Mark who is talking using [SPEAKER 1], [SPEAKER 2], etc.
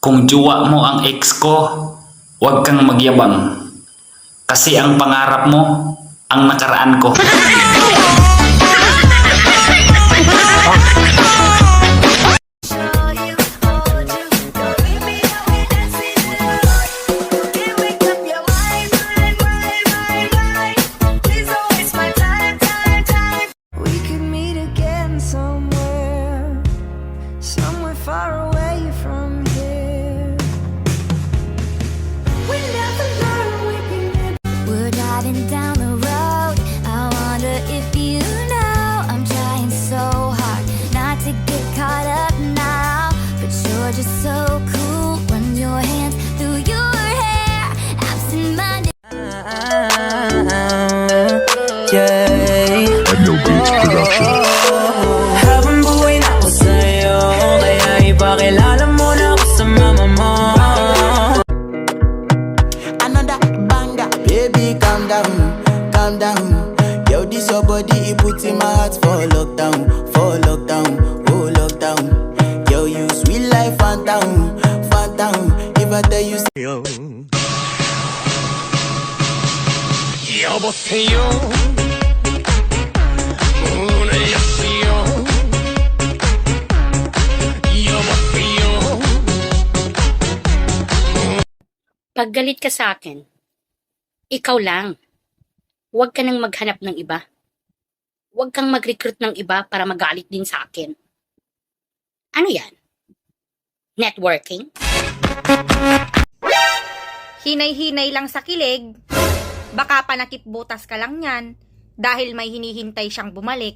[SPEAKER 1] Kung jowa mo ang ex ko, huwag kang magyabang. Kasi ang pangarap mo, ang nakaraan ko.
[SPEAKER 2] Somewhere far away from here. We never learn, we're driving down the road. I wonder if you know I'm trying so hard not to get caught up now. But you're just so cool. Run your hands through your hair. Absent-minded.
[SPEAKER 3] Yeah.
[SPEAKER 4] And no beats production.
[SPEAKER 3] Habang buhay na ako sa'yo, kaya ipakilala mo na ako sa mama mo.
[SPEAKER 5] Another banger, baby, calm down, calm down. Yo, this your body, it puts in my heart for lockdown, oh lockdown. Yo, you sweet life, phantom, phantom. If I tell you,
[SPEAKER 4] 여보세요. 문을 여시오. 여보세요.
[SPEAKER 6] Pag galit ka sa akin, ikaw lang. Huwag ka nang maghanap ng iba. Huwag kang mag-recruit ng iba para magalit din sa akin. Ano yan? Networking?
[SPEAKER 7] Hinay-hinay lang sa kilig. Baka panakip butas ka lang yan dahil may hinihintay siyang bumalik.